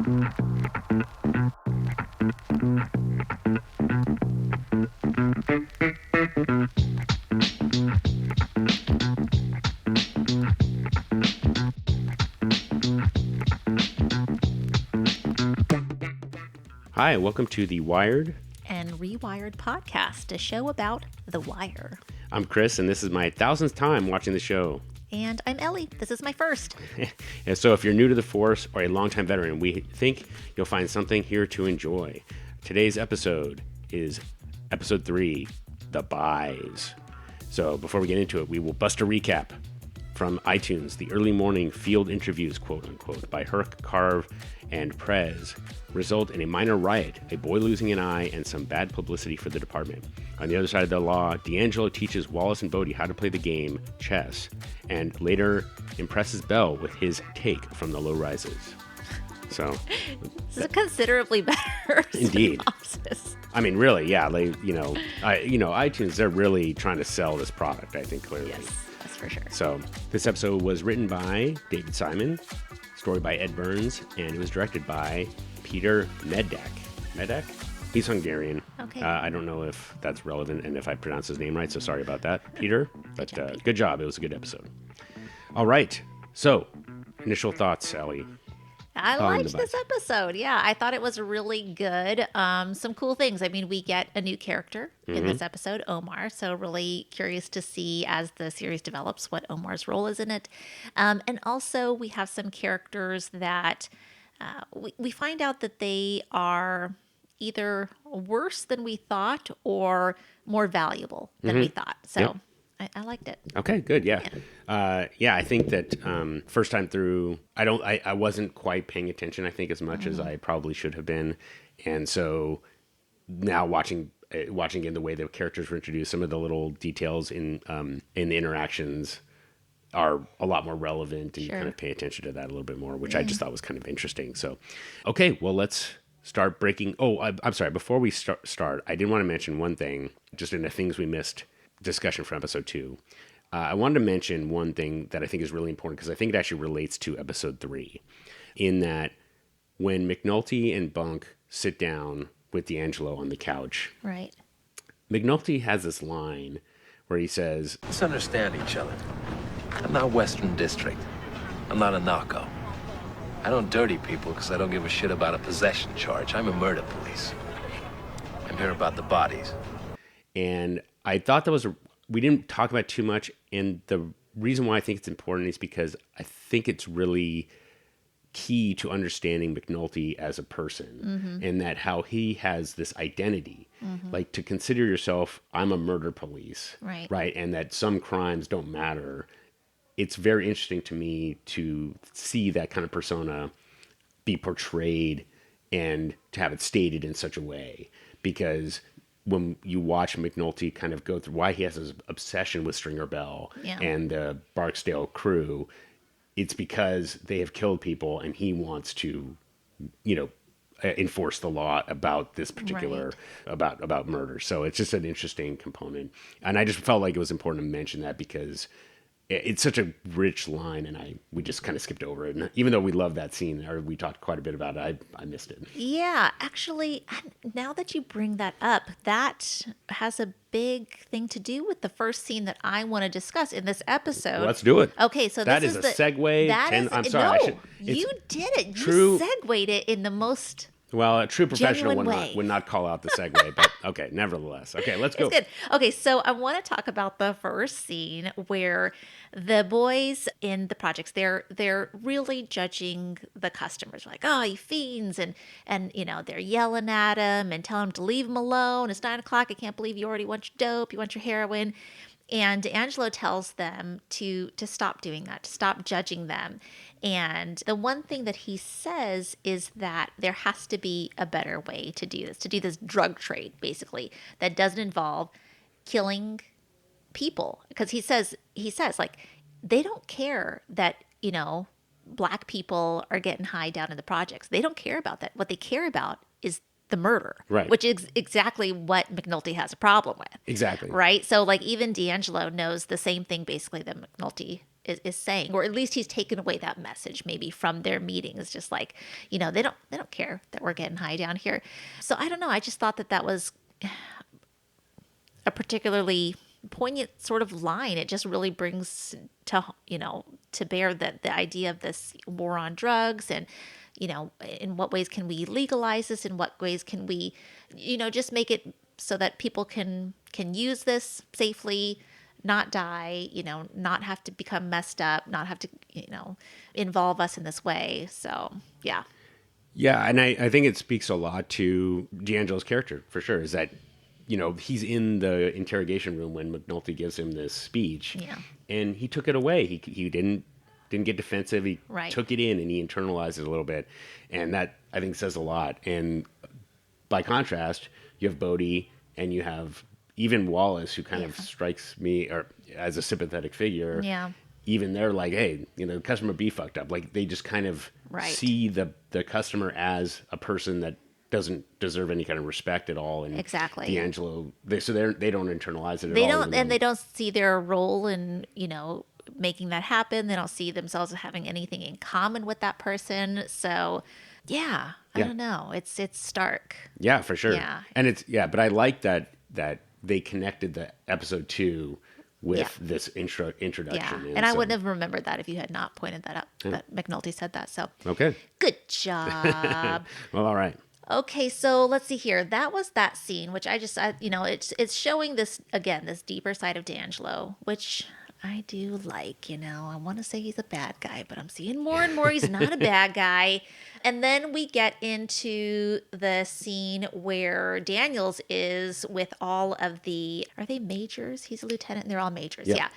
Hi, welcome to the Wired and Rewired podcast, a show about The Wire. I'm Chris, and this is my 1000th time watching the show. And I'm Ellie. This is my first. And so if you're new to the force or a longtime veteran, we think you'll find something here to enjoy. Today's episode is episode 3, The Buys. So before we get into it, we will bust a recap from iTunes, the early morning field interviews, quote unquote, by Herc, Carve, and Prez result in a minor riot, a boy losing an eye, and some bad publicity for the department. On the other side of the law, D'Angelo teaches Wallace and Bodie how to play the game, chess, and later impresses Belle with his take from the low rises. So, this is a considerably better indeed. synopsis. I mean, really, yeah. iTunes, they're really trying to sell this product, I think, clearly. Yes, that's for sure. So, this episode was written by David Simon, story by Ed Burns, and it was directed by Peter Medak. Medak? He's Hungarian. Okay. I don't know if that's relevant and if I pronounced his name right, so sorry about that, Peter. But good job. It was a good episode. All right. So, initial thoughts, Ellie. I liked this episode. Yeah, I thought it was really good. Some cool things. I mean, we get a new character in this episode, Omar. So really curious to see as the series develops what Omar's role is in it. And also we have some characters that we find out that they are either worse than we thought or more valuable than we thought. So Yep. I liked it. Okay, good. Yeah. I think that first time through, I wasn't quite paying attention, I think, as much as I probably should have been. And so now watching in the way the characters were introduced, some of the little details in the interactions are a lot more relevant, and you kind of pay attention to that a little bit more, which I just thought was kind of interesting. So, okay, well, let's start breaking. Oh, I'm sorry. Before we start, I did want to mention one thing, just in the things we missed discussion from episode 2. I wanted to mention one thing that I think is really important because I think it actually relates to episode 3, in that when McNulty and Bunk sit down with D'Angelo on the couch, Right. McNulty has this line where he says, Let's understand each other. I'm not Western District. I'm not a narco. I don't dirty people because I don't give a shit about a possession charge. I'm a murder police. I'm here about the bodies. and I thought that we didn't talk about it too much, and the reason why I think it's important is because I think it's really key to understanding McNulty as a person, and that how he has this identity, like to consider yourself, I'm a murder police, right, and that some crimes don't matter. It's very interesting to me to see that kind of persona be portrayed and to have it stated in such a way, because when you watch McNulty kind of go through why he has this obsession with Stringer Bell and the Barksdale crew, it's because they have killed people and he wants to, enforce the law about this particular, about murder. So it's just an interesting component. And I just felt like it was important to mention that because it's such a rich line, and we just kind of skipped over it. And even though we love that scene, or we talked quite a bit about it, I missed it. Yeah, actually, now that you bring that up, that has a big thing to do with the first scene that I want to discuss in this episode. Let's do it. Okay, so that is a segue. I'm sorry. No, you did it. True, you segued it in the most... Well, a true professional genuine would not call out the segue, but okay, nevertheless. Okay, let's go. It's good. Okay, so I want to talk about the first scene where the boys in the projects, they're really judging the customers. Like, oh, you fiends, and they're yelling at him and telling him to leave him alone. It's 9:00. I can't believe you already want your dope. You want your heroin. And D'Angelo tells them to stop doing that, to stop judging them. And the one thing that he says is that there has to be a better way to do this drug trade, basically, that doesn't involve killing people. Because he says, like, they don't care that, Black people are getting high down in the projects. They don't care about that. What they care about is the murder, Right. which is exactly what McNulty has a problem with. Exactly. Right. So like even D'Angelo knows the same thing basically that McNulty is saying, or at least he's taken away that message maybe from their meetings. Just like, they don't care that we're getting high down here. So I don't know. I just thought that was a particularly poignant sort of line. It just really brings to bear the idea of this war on drugs, and in what ways can we legalize this? In what ways can we just make it so that people can use this safely, not die, not have to become messed up, not have to involve us in this way. So Yeah, and I think it speaks a lot to D'Angelo's character, for sure, is that he's in the interrogation room when McNulty gives him this speech, and he took it away. He didn't get defensive. He took it in and he internalized it a little bit, and that I think says a lot. And by contrast, you have Bodhi and you have even Wallace, who kind of strikes me as a sympathetic figure. Yeah. Even they're like, hey, the customer B fucked up. Like they just kind of see the customer as a person that doesn't deserve any kind of respect at all. And exactly. D'Angelo, they don't internalize it at all. They don't, and they don't see their role in, making that happen. They don't see themselves as having anything in common with that person. So, I don't know. It's stark. Yeah, for sure. Yeah. And but I like that they connected the episode 2 with this introduction. Yeah, and I wouldn't have remembered that if you had not pointed that out, that McNulty said that. So, okay. Good job. Well, all right. Okay, so let's see here. That was that scene, which it's showing this deeper side of D'Angelo, which I do like. I want to say he's a bad guy, but I'm seeing more and more he's not a bad guy. And then we get into the scene where Daniels is with all of are they majors? He's a lieutenant. They're all majors. Yep. Yeah.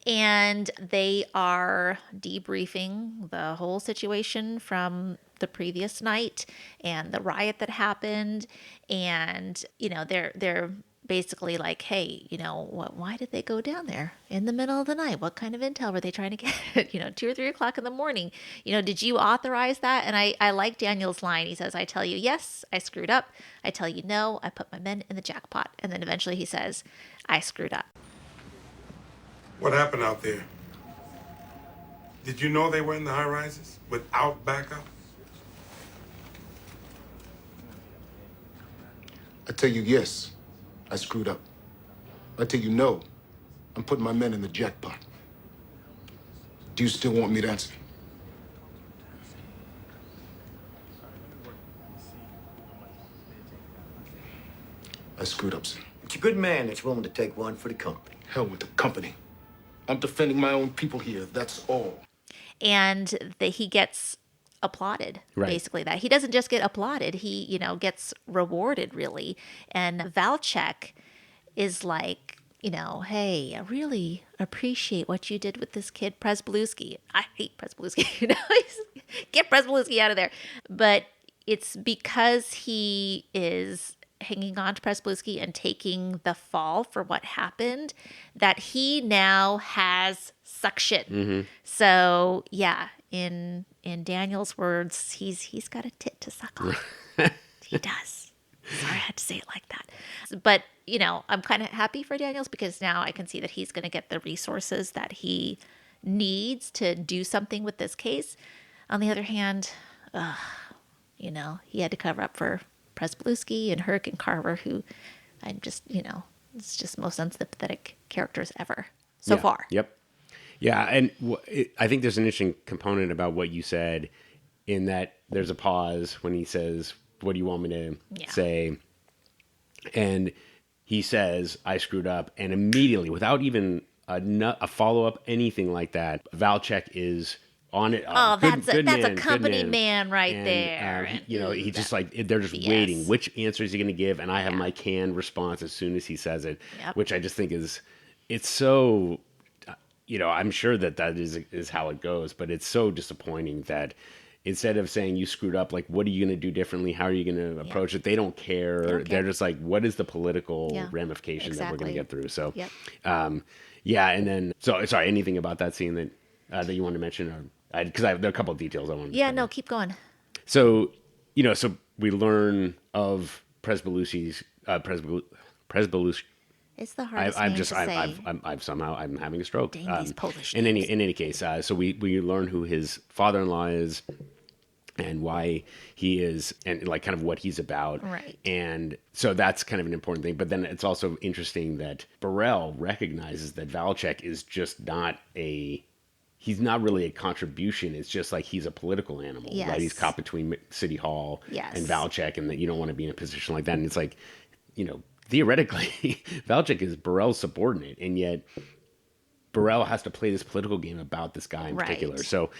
And they are debriefing the whole situation from the previous night and the riot that happened. And, they're basically like, hey, why did they go down there in the middle of the night? What kind of intel were they trying to get? 2 or 3 o'clock in the morning. Did you authorize that? And I like Daniel's line. He says, I tell you, yes, I screwed up. I tell you, no, I put my men in the jackpot. And then eventually he says, I screwed up. What happened out there? Did you know they were in the high rises without backup? I tell you yes, I screwed up. I tell you no, I'm putting my men in the jackpot. Do you still want me to answer? I screwed up, sir. It's a good man that's willing to take one for the company. Hell with the company. I'm defending my own people here, that's all. And he gets applauded, basically. That he doesn't just get applauded, he gets rewarded, really. And Valchek is like, hey, I really appreciate what you did with this kid Przebylewski. I hate Przebylewski. Get Przebylewski out of there. But it's because he is hanging on to Przebylewski and taking the fall for what happened that he now has suction. Mm-hmm. So in Daniel's words, he's got a tit to suck on. He does. Sorry, I had to say it like that. But I'm kind of happy for Daniels because now I can see that he's going to get the resources that he needs to do something with this case. On the other hand, he had to cover up for Przebylewski and Herc and Carver, who I'm just, it's just most unsympathetic characters ever so far. Yep. Yeah, and I think there's an interesting component about what you said in that there's a pause when he says, what do you want me to say? And he says, I screwed up. And immediately, without even a follow-up, anything like that, Valchek is on it. That's a company man right there. He's just like, they're just waiting. Which answer is he going to give? And I have my canned response as soon as he says it, which I just think it's so, I'm sure that is how it goes, but it's so disappointing that instead of saying you screwed up, like, what are you going to do differently? How are you going to approach it? They don't care. They're just like, what is the political ramification that we're going to get through? So, and then, sorry, anything about that scene that you want to mention? Because there are a couple of details I want to no, keep going. So, so we learn of Presbelusi's Presbelusi. It's the hardest name to say. I'm having a stroke. Dang, these Polish in names. any case, so we learn who his father-in-law is and why he is, and like kind of what he's about. Right. And so that's kind of an important thing. But then it's also interesting that Burrell recognizes that Valchek is just not he's not really a contribution. It's just like he's a political animal, Yes. right? He's caught between City Hall Yes. and Valchek, and that you don't want to be in a position like that. And it's like, theoretically, Valchek is Burrell's subordinate, and yet Burrell has to play this political game about this guy in particular. Right. So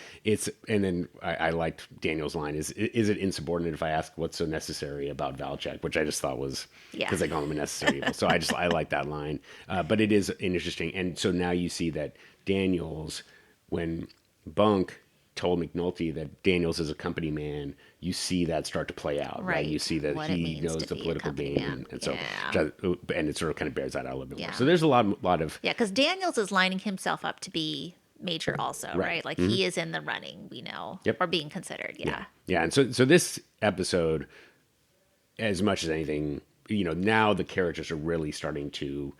and then I liked Daniel's line, is it insubordinate if I ask what's so necessary about Valchek, which I just thought was, because they call him a necessary evil. So I like that line. But it is interesting. And so now you see that Daniels, when Bunk told McNulty that Daniels is a company man, you see that start to play out, right? You see that What it he means knows to the be a political company game, man. and so Yeah. and it sort of kind of bears that out a little bit Yeah. more. So there's a lot of Yeah, because Daniels is lining himself up to be major also, right? Like he is in the running, we know, Yep. or being considered. Yeah. Yeah, and so this episode, as much as anything, now the characters are really starting to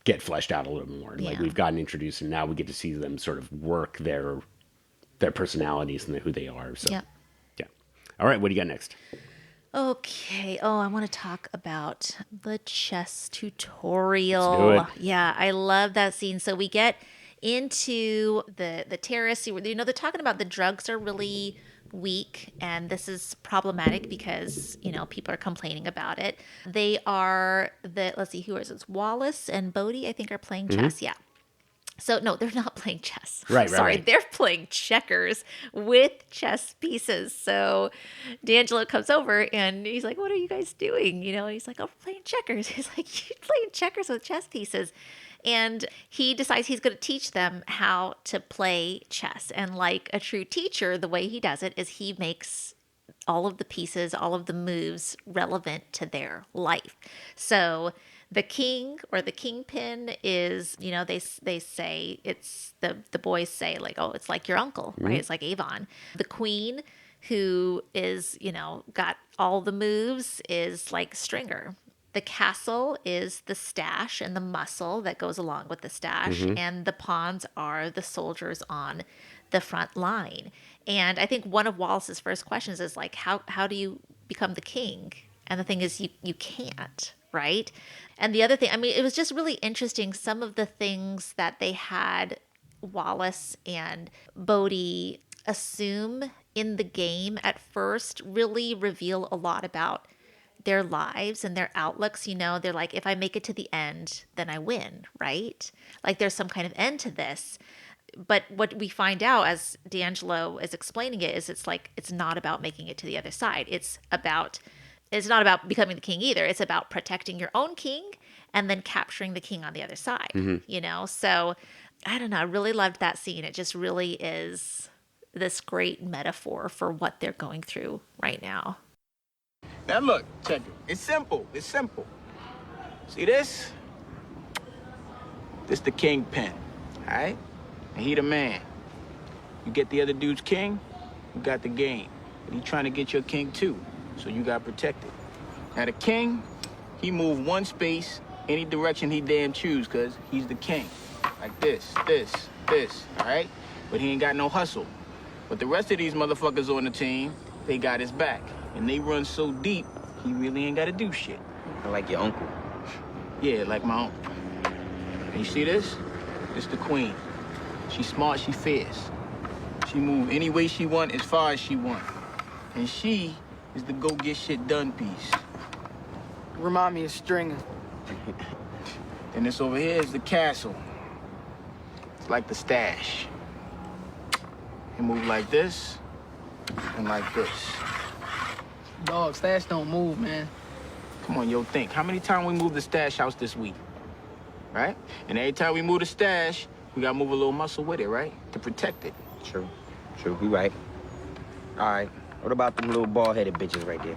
get fleshed out a little bit more. Like Yeah. we've gotten introduced, and now we get to see them sort of work their personalities and who they are. So Yep. yeah. All right, what do you got next? Okay. Oh, I want to talk about the chess tutorial. Let's do it. Yeah, I love that scene. So we get into the terrace. They're talking about the drugs are really weak, and this is problematic because people are complaining about it. They are let's see, who is it? Wallace and Bodie, I think, are playing chess. Yeah. So no, they're not playing chess. Right. Sorry, they're playing checkers with chess pieces. So D'Angelo comes over and he's like, "What are you guys doing?" He's like, "Oh, we're playing checkers." He's like, "You're playing checkers with chess pieces." And he decides he's going to teach them how to play chess. And like a true teacher, the way he does it is he makes all of the pieces, all of the moves relevant to their life. So the king or the kingpin is, they say it's the boys say like, "Oh, it's like your uncle," right? It's like Avon. The queen, who is, got all the moves, is like Stringer. The castle is the stash and the muscle that goes along with the stash. And the pawns are the soldiers on the front line. And I think one of Wallace's first questions is like, how do you become the king? And the thing is, you can't, right? And the other thing, it was just really interesting. Some of the things that they had Wallace and Bodie assume in the game at first really reveal a lot about their lives and their outlooks. They're like, if I make it to the end, then I win, right? Like there's some kind of end to this. But what we find out as D'Angelo is explaining it is it's like, it's not about making it to the other side. It's not about becoming the king either. It's about protecting your own king and then capturing the king on the other side, So I don't know. I really loved that scene. It just really is this great metaphor for what they're going through right now. Now look, check it. It's simple. See this? This the kingpin, all right? And he the man. You get the other dude's king, you got the game. But he trying to get your king too, so you got protected. Now the king, he move one space any direction he damn choose, cause he's the king. Like this, all right? But he ain't got no hustle. But the rest of these motherfuckers on the team, they got his back. And they run so deep, he really ain't gotta do shit. Like your uncle. Yeah, like my uncle. And you see this? This the queen. She smart, she fierce. She move any way she want, as far as she want. And she is the go get shit done piece. Remind me of Stringer. And this over here is the castle. It's like the stash. You move like this, and like this. Dog, stash don't move, man. Come on, yo, think. How many times we moved the stash house this week? Right? And every time we move the stash, we gotta move a little muscle with it, right? To protect it. True, you right. All right, what about them little bald-headed bitches right there?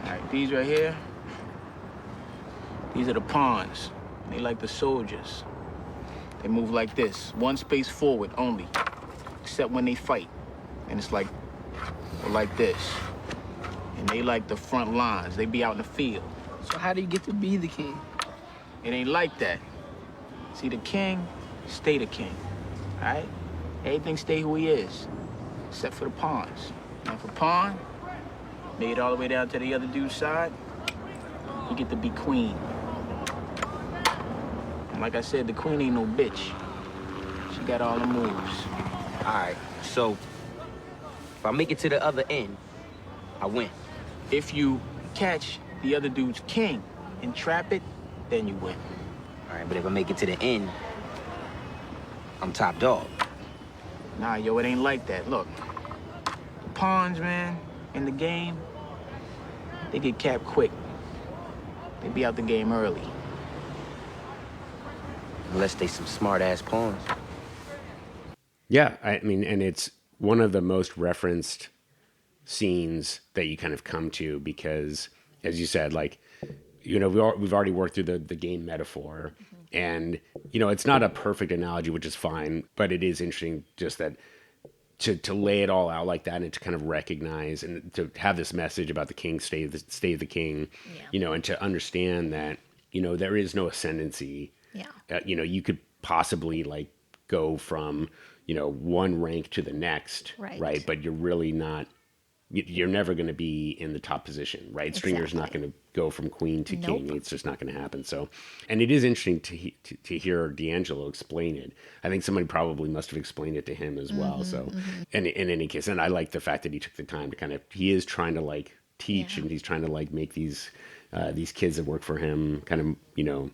All right, these right here, these are the pawns. They like the soldiers. They move like this, one space forward only, except when they fight. And it's like, or like this. And they like the front lines. They be out in the field. So how do you get to be the king? It ain't like that. See, the king, stay the king, all right? Everything stay who he is, except for the pawns. And for pawn, made it all the way down to the other dude's side, you get to be queen. And like I said, the queen ain't no bitch. She got all the moves. All right, so if I make it to the other end, I win. If you catch the other dude's king and trap it, then you win. All right, but if I make it to the end, I'm top dog. Nah, yo, it ain't like that. Look, the pawns, man, in the game, they get capped quick. They be out the game early. Unless they some smart-ass pawns. Yeah, I mean, and it's one of the most referenced scenes that you kind of come to because, as you said, like, you know, we've already worked through the game metaphor, and, you know, it's not a perfect analogy, which is fine, but it is interesting just that to lay it all out like that and to kind of recognize and to have this message about the king, stay the king, you know, and to understand that, you know, there is no ascendancy. Yeah. You know, you could possibly like go from, you know, one rank to the next, right? But you're really not, you're never going to be in the top position, right? Exactly. Stringer's not going to go from queen to king. It's just not going to happen. So, and it is interesting to hear D'Angelo explain it. I think somebody probably must have explained it to him as well. So, and in any case, and I like the fact that he took the time to kind of, he is trying to like teach and he's trying to like make these kids that work for him kind of, you know,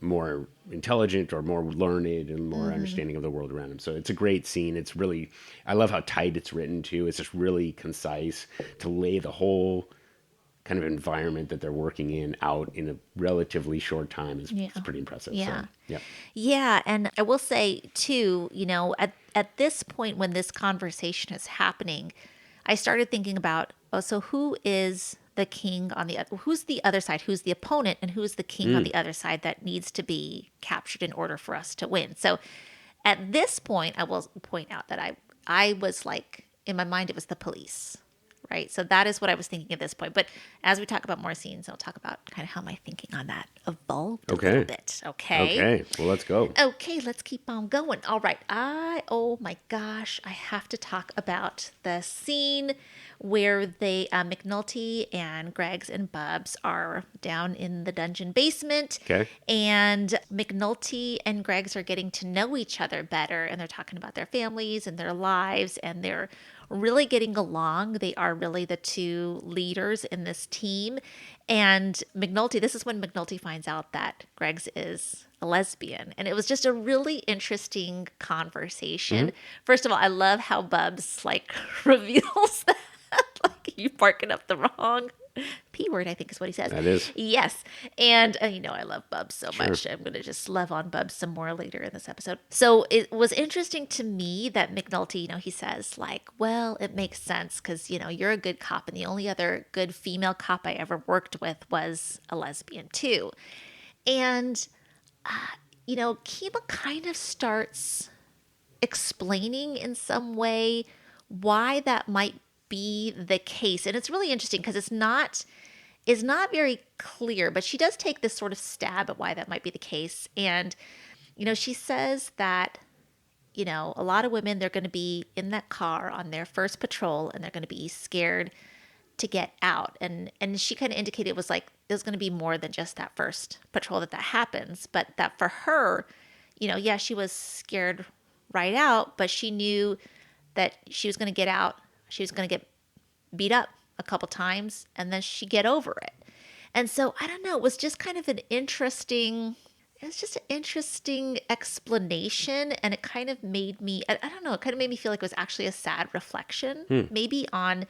more intelligent or more learned and more understanding of the world around him. So it's a great scene. It's really, I love how tight it's written too. It's just really concise to lay the whole kind of environment that they're working in out in a relatively short time is pretty impressive. Yeah. So, yeah. And I will say too, you know, at this point when this conversation is happening, I started thinking about, so who is the king on the other, who's the other side, who's the opponent, and who's the king on the other side that needs to be captured in order for us to win. So at this point, I will point out that I was like, in my mind, it was the police, right? So that is what I was thinking at this point. But as we talk about more scenes, I'll talk about kind of how my thinking on that evolved a little bit. Okay. Well, let's go. Okay, let's keep on going. All right. Oh my gosh, I have to talk about the scene where they, McNulty and Greggs and Bubs are down in the dungeon basement. Okay. And McNulty and Greggs are getting to know each other better, and they're talking about their families and their lives, and they're really getting along. They are really the two leaders in this team. And McNulty, this is when McNulty finds out that Greggs is a lesbian. And it was just a really interesting conversation. First of all, I love how Bubs like reveals that. Like, you barking up the wrong P word, I think is what he says. That is. Yes. And, you know, I love Bubs so much. I'm going to just love on Bubs some more later in this episode. So it was interesting to me that McNulty, you know, he says like, well, it makes sense because, you know, you're a good cop. And the only other good female cop I ever worked with was a lesbian too. And, you know, Kima kind of starts explaining in some way why that might be the case. And it's really interesting because it's not very clear, but she does take this sort of stab at why that might be the case. And, you know, she says that, you know, a lot of women, they're going to be in that car on their first patrol and they're going to be scared to get out. And she kind of indicated it was like, there's going to be more than just that first patrol that happens, but that for her, you know, yeah, she was scared right out, but she knew that she was going to get out. She was going to get beat up a couple times and then she'd get over it. And so, I don't know, it was just kind of an interesting explanation. And it kind of made me, I don't know, it kind of made me feel like it was actually a sad reflection, maybe on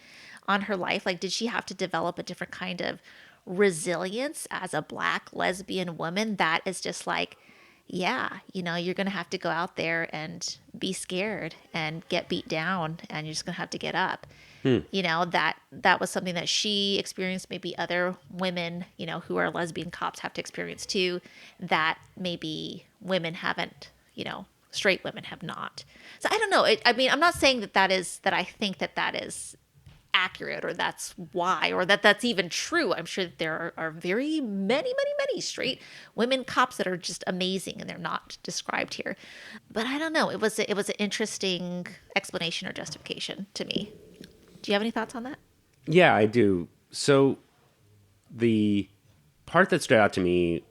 her life. Like, did she have to develop a different kind of resilience as a Black lesbian woman that is just like, yeah, you know, you're going to have to go out there and be scared and get beat down and you're just going to have to get up. You know, that was something that she experienced. Maybe other women, you know, who are lesbian cops have to experience too, that maybe women haven't, you know, straight women have not. So I don't know. I mean, I'm not saying that I think that is accurate or that's why or that's even true. I'm sure that there are very many straight women cops that are just amazing and they're not described here. But I don't know. It was an interesting explanation or justification to me. Do you have any thoughts on that? Yeah, I do. So the part that stood out to me,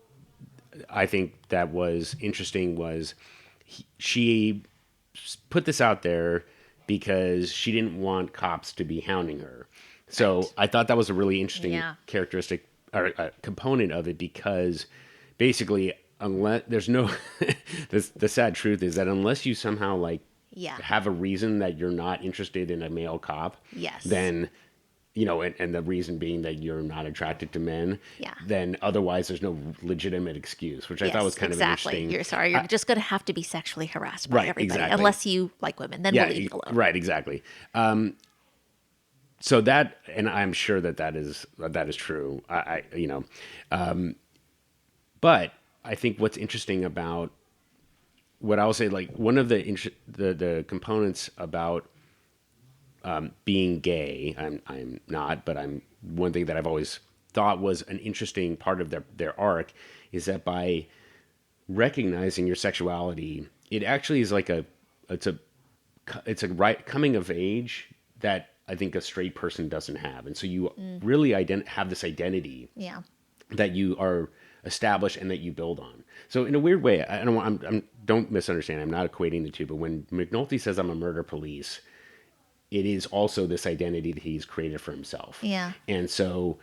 I think that was interesting was she put this out there because she didn't want cops to be hounding her. So right. I thought that was a really interesting characteristic or component of it because basically, unless there's no, the sad truth is that unless you somehow like have a reason that you're not interested in a male cop, then, you know, and the reason being that you're not attracted to men, then otherwise there's no legitimate excuse, which I thought was kind of interesting. You're just going to have to be sexually harassed by everybody, unless you like women, then we'll leave it alone. Right, exactly. So that, and I'm sure that is true. But I think what's interesting about what I'll say, like one of the components about being gay, I'm not, but one thing that I've always thought was an interesting part of their arc is that by recognizing your sexuality, it actually is like it's a right coming of age that I think a straight person doesn't have, and so you really have this identity that you are established and that you build on. So in a weird way, don't misunderstand. I'm not equating the two, but when McNulty says I'm a murder police, it is also this identity that he's created for himself. Yeah. And so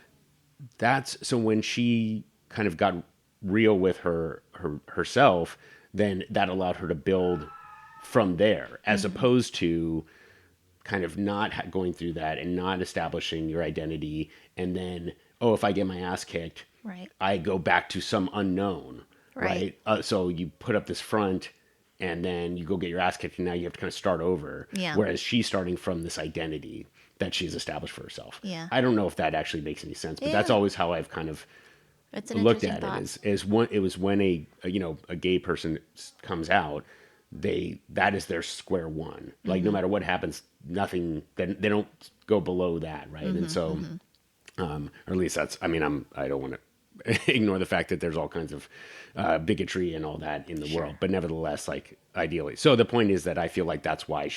so when she kind of got real with herself, then that allowed her to build from there, as opposed to kind of not going through that and not establishing your identity. And then, if I get my ass kicked, I go back to some unknown, right? So you put up this front and then you go get your ass kicked and now you have to kind of start over. Yeah. Whereas she's starting from this identity that she's established for herself. Yeah. I don't know if that actually makes any sense, but that's always how I've kind of looked at it. It was when a gay person comes out, that is their square one. Like no matter what happens, nothing, they don't go below that, right? And so, or at least I don't want to ignore the fact that there's all kinds of bigotry and all that in the world, but nevertheless, like ideally. So the point is that I feel like that's why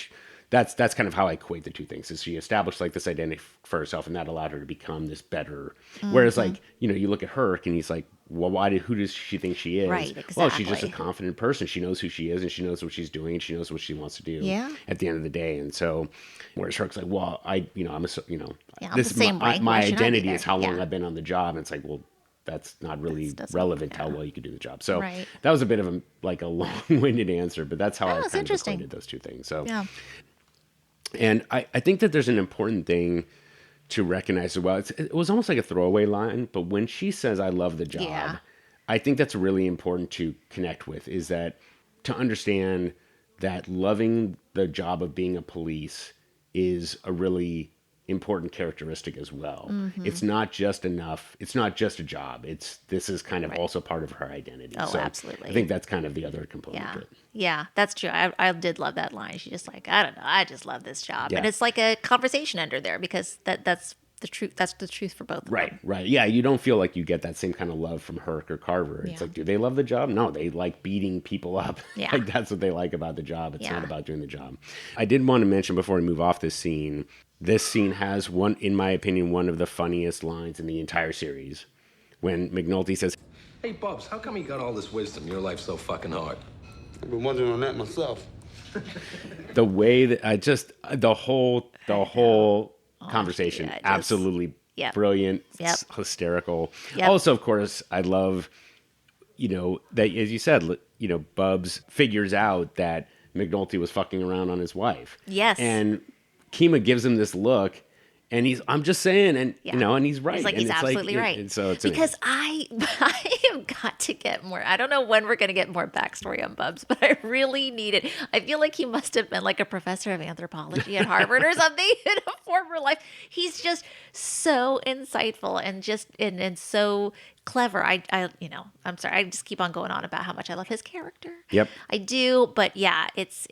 that's kind of how I equate the two things. Is she established like this identity for herself, and that allowed her to become this better. Whereas like you look at Herc and he's like, well, who does she think she is? Right, exactly. Well, she's just a confident person. She knows who she is, and she knows what she's doing, and she knows what she wants to do. Yeah. At the end of the day, and so, whereas Herc's like, well, I'm the same way. My identity is how long I've been on the job, and it's like, well, that's not really relevant to how well you could do the job. So that was a bit of a long-winded answer, but that's how I kind of equated those two things. So, and I think that there's an important thing to recognize as well. It was almost like a throwaway line, but when she says, I love the job, I think that's really important to connect with, is that to understand that loving the job of being a police is a really important characteristic as well. It's not just enough. It's not just a job. This is kind of also part of her identity. Oh, so absolutely. I think that's kind of the other component to it. Yeah, that's true. I did love that line. She's just like, I don't know, I just love this job. And it's like a conversation under there because that's the truth. That's the truth for both of them. Right. Yeah, you don't feel like you get that same kind of love from Herc or Carver. It's like, do they love the job? No, they like beating people up. Yeah. Like that's what they like about the job. It's not about doing the job. I did want to mention before we move off this scene has in my opinion, one of the funniest lines in the entire series. When McNulty says, "Hey, Bubs, how come you got all this wisdom? Your life's so fucking hard." I've been wondering on that myself. The way that the whole conversation, absolutely brilliant, hysterical. Also, of course, I love, that, as you said, Bubs figures out that McNulty was fucking around on his wife. Yes. And Kima gives him this look, and I'm just saying, and and he's right. He's like, and he's absolutely right. And so it's because I have got to get more. I don't know when we're going to get more backstory on Bubs, but I really need it. I feel like he must have been like a professor of anthropology at Harvard or something in a former life. He's just so insightful and just and so clever. I'm sorry. I just keep on going on about how much I love his character. Yep. I do, but yeah, it's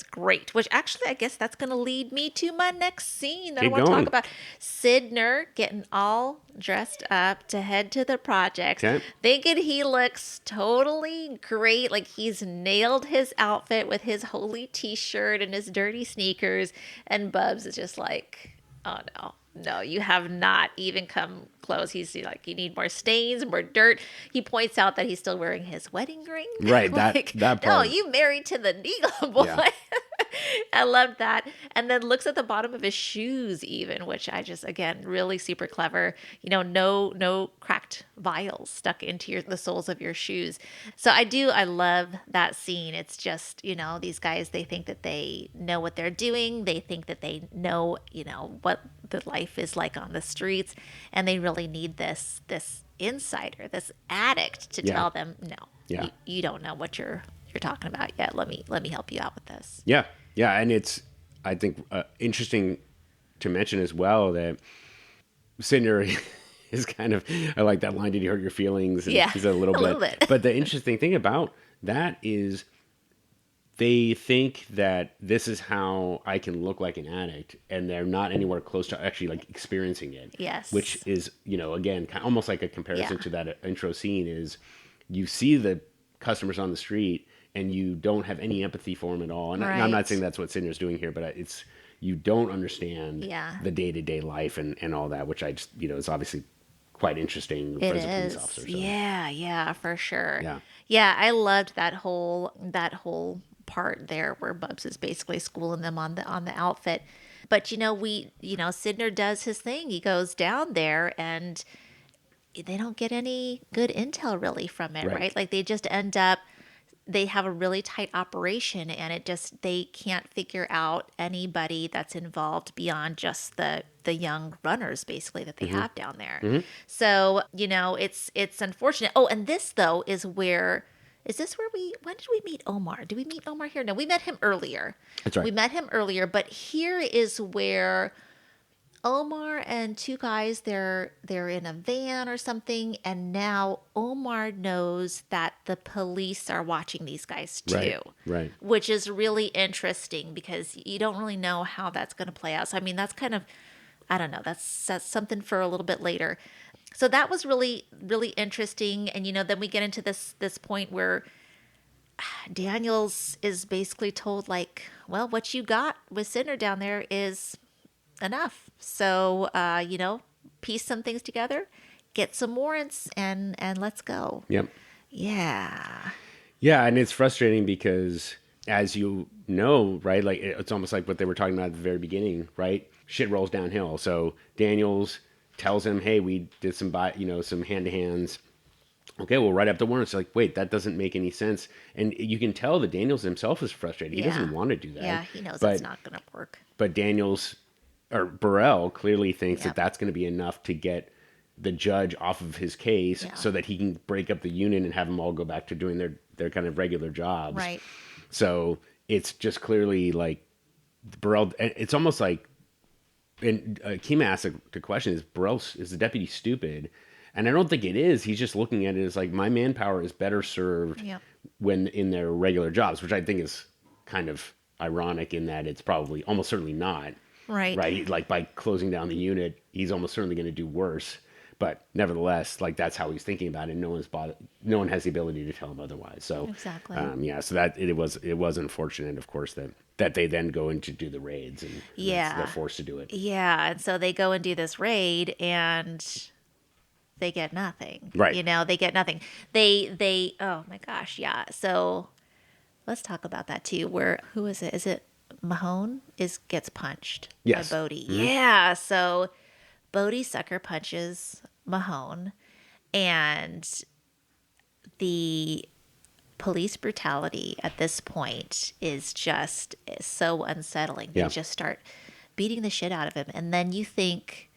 great. Which actually, I guess that's going to lead me to my next scene that I want to talk about. Sidner getting all dressed up to head to the projects, thinking he looks totally great, like he's nailed his outfit with his holy T-shirt and his dirty sneakers, and Bubs is just like, oh no, you have not even come close. He's like, you need more stains, more dirt. He points out that he's still wearing his wedding ring. Right, like, that part. No, you married to the Neagle boy. Yeah. I loved that. And then looks at the bottom of his shoes even, which I just, again, really super clever. No cracked vials stuck into the soles of your shoes. So I love that scene. It's just, these guys, they think that they know what they're doing. They think that they know, what the life is like on the streets. And they really need this insider, this addict to tell them, no, you don't know what you're talking about yet. Let me help you out with this. Yeah, and it's, I think, interesting to mention as well that Sidner is kind of, I like that line, did he hurt your feelings? And he's a little bit. But the interesting thing about that is they think that this is how I can look like an addict, and they're not anywhere close to actually like experiencing it. Yes. Which is, again, almost like a comparison to that intro scene is you see the customers on the street and you don't have any empathy for them at all. And I'm not saying that's what Sidner's doing here, but it's, you don't understand the day-to-day life and all that, which I just, is obviously quite interesting as a police officer. So. Yeah, for sure. Yeah, I loved that whole part there where Bubs is basically schooling them on the outfit. But Sidner does his thing. He goes down there and they don't get any good intel really from it, right? Like they just end up, they have a really tight operation and they can't figure out anybody that's involved beyond just the young runners basically that they have down there. Mm-hmm. So, it's unfortunate. Oh, and this though is where, when did we meet Omar? Did we meet Omar here? No, we met him earlier. That's right. We met him earlier, but here is where Omar and two guys, they're in a van or something, and now Omar knows that the police are watching these guys too. Right. Which is really interesting because you don't really know how that's going to play out. So, I mean, that's kind of, I don't know, that's something for a little bit later. So that was really, really interesting. And, then we get into this point where Daniels is basically told, like, well, what you got with Sidner down there is enough. So, piece some things together, get some warrants, and let's go. Yep. Yeah. Yeah, and it's frustrating because, as you know, right, like it's almost like what they were talking about at the very beginning, right? Shit rolls downhill. So Daniels tells him, hey, we did some hand-to-hands. Okay, we'll write up the warrants. Like, wait, that doesn't make any sense. And you can tell that Daniels himself is frustrated. He doesn't want to do that. Yeah, he knows it's not going to work. But Burrell clearly thinks that that's going to be enough to get the judge off of his case so that he can break up the unit and have them all go back to doing their kind of regular jobs. Right. So it's just clearly like Burrell, it's almost like, and Kima asked the question, is the deputy stupid? And I don't think it is. He's just looking at it as like, my manpower is better served when in their regular jobs, which I think is kind of ironic in that it's probably almost certainly not. Right. Like by closing down the unit, he's almost certainly going to do worse. But nevertheless, like that's how he's thinking about it. No one has the ability to tell him otherwise. So exactly. So that it was unfortunate, of course, that they then go in to do the raids and they're forced to do it. Yeah, and so they go and do this raid and they get nothing. Right. They get nothing. They oh my gosh, yeah. So let's talk about that too. Who is it? Is it Mahone gets punched by Bodie. Mm-hmm. Yeah, so Bodie sucker punches Mahone, and the police brutality at this point is just so unsettling. They just start beating the shit out of him, and then you think,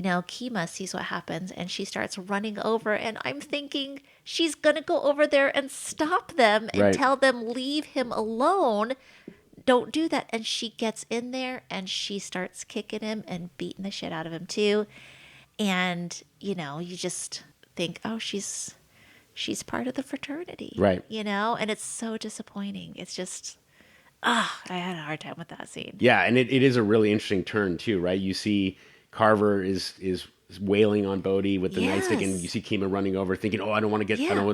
Kima sees what happens and she starts running over. And I'm thinking she's going to go over there and stop them and tell them, leave him alone. Don't do that. And she gets in there and she starts kicking him and beating the shit out of him too. And, you just think, oh, she's part of the fraternity. Right. And it's so disappointing. It's just, I had a hard time with that scene. Yeah, and it is a really interesting turn too, right? You see Carver is wailing on Bodhi with the nightstick, and you see Kima running over, thinking, "Oh, I don't want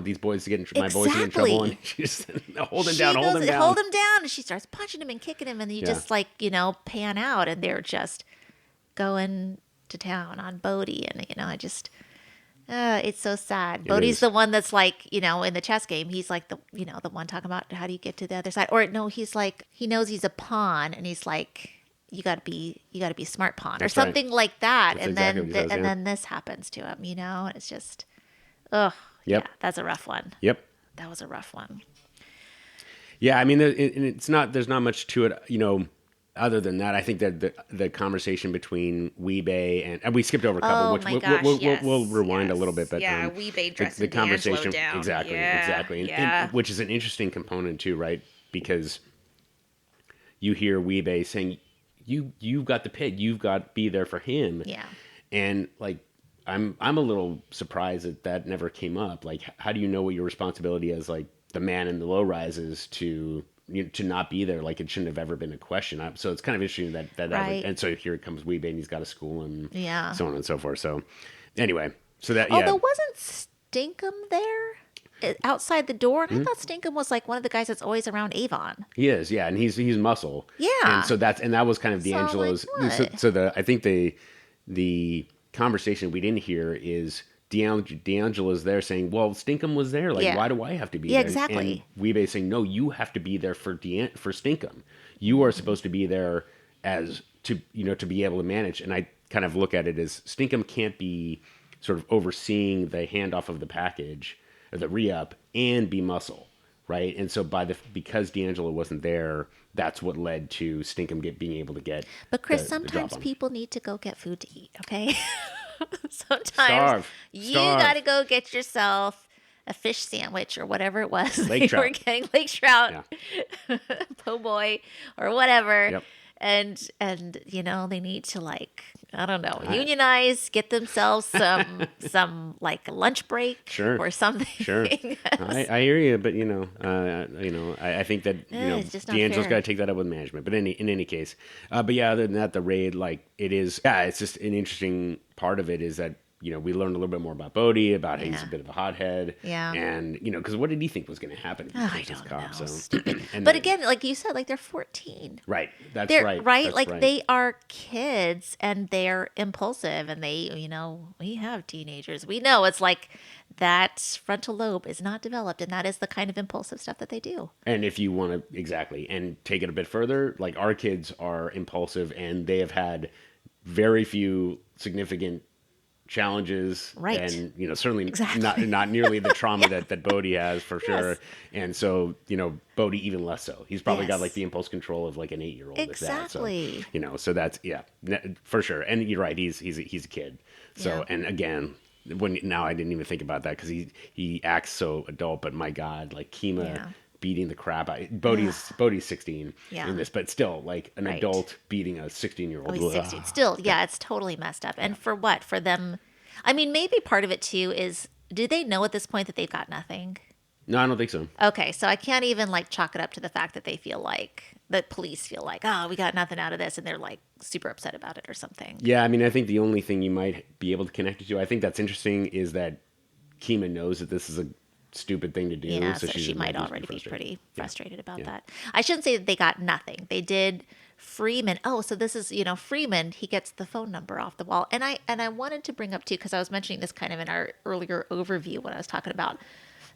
these boys to get my boys to get in trouble." And she's hold him down. Hold him down. And she starts punching him and kicking him, and you just pan out, and they're just going to town on Bodhi, and I just. It's so sad. Bodhi's the one that's in the chess game, he's like the one talking about how do you get to the other side? Or no, he's like, he knows he's a pawn and he's like, you gotta be a smart pawn or something like that. That's and exactly then this happens to him, and it's just, yeah, that's a rough one. Yep. That was a rough one. Yeah. I mean, there's not much to it, other than that. I think that the conversation between Weebay and we skipped over a couple, which we'll rewind a little bit, but Weebay dressing the conversation down. exactly, and which is an interesting component too, right? Because you hear Weebay saying, "You've got the pig, you've got to be there for him," and I'm a little surprised that never came up. Like, how do you know what your responsibility as the man in the low rises to not be there? Like, it shouldn't have ever been a question. So it's kind of interesting that and so here comes Weebay and he's got a school and so on and so forth. So anyway, so that although wasn't Stinkum there outside the door? And I thought Stinkum was one of the guys that's always around Avon. He is, yeah, and he's muscle, yeah, and so that was kind of D'Angelo's. I think the conversation we didn't hear is D'Angelo's there saying, well, Stinkum was there. Why do I have to be there? Exactly. And Weebay saying, no, you have to be there for Stinkum. You are supposed to be there as to be able to manage. And I kind of look at it as Stinkum can't be sort of overseeing the handoff of the package or the re-up and be muscle, right? And so because D'Angelo wasn't there, that's what led to Stinkum being able to get. But Chris, sometimes people need to go get food to eat. Okay. Sometimes you got to go get yourself a fish sandwich or whatever it was. Lake trout. Were getting lake trout, po' boy, or whatever. Yep. And they need to I don't know, unionize, get themselves some lunch break or something. Sure. I hear you, but I think that D'Angelo's got to take that up with management. But in any case, but yeah, other than that, the raid, it is, it's just an interesting part of it is that we learned a little bit more about Bodhi, about how he's a bit of a hothead. Yeah. And, because what did he think was going to happen? I don't know. So. But again, like you said, they're 14. Right. They're right. Right? That's right. They are kids and they're impulsive and they, we have teenagers. We know it's that frontal lobe is not developed and that is the kind of impulsive stuff that they do. And if you want to, and take it a bit further, our kids are impulsive and they have had very few significant challenges, right? And certainly not nearly the trauma that Bodhi has for sure. Yes. And so Bodhi even less so. He's probably got the impulse control of an 8-year-old. Exactly. So that's for sure. And you're right. He's a kid. So and again, now I didn't even think about that because he acts so adult. But my God, Kima. Beating the crap out. Bodhi's 16 in this, but still an adult beating a 16-year-old. Oh, he's 16. Still, it's totally messed up. And for what? For them, I mean, maybe part of it too is, do they know at this point that they've got nothing? No, I don't think so. Okay, so I can't even chalk it up to the fact that they feel that police feel oh, we got nothing out of this, and they're super upset about it or something. Yeah, I mean, I think the only thing you might be able to connect it to, I think that's interesting, is that Kima knows that this is a stupid thing to do. Yeah, so she might already be pretty frustrated about that. I shouldn't say that they got nothing. They did. Freeman. Oh, so this is, Freeman, he gets the phone number off the wall. And I wanted to bring up too, because I was mentioning this kind of in our earlier overview when I was talking about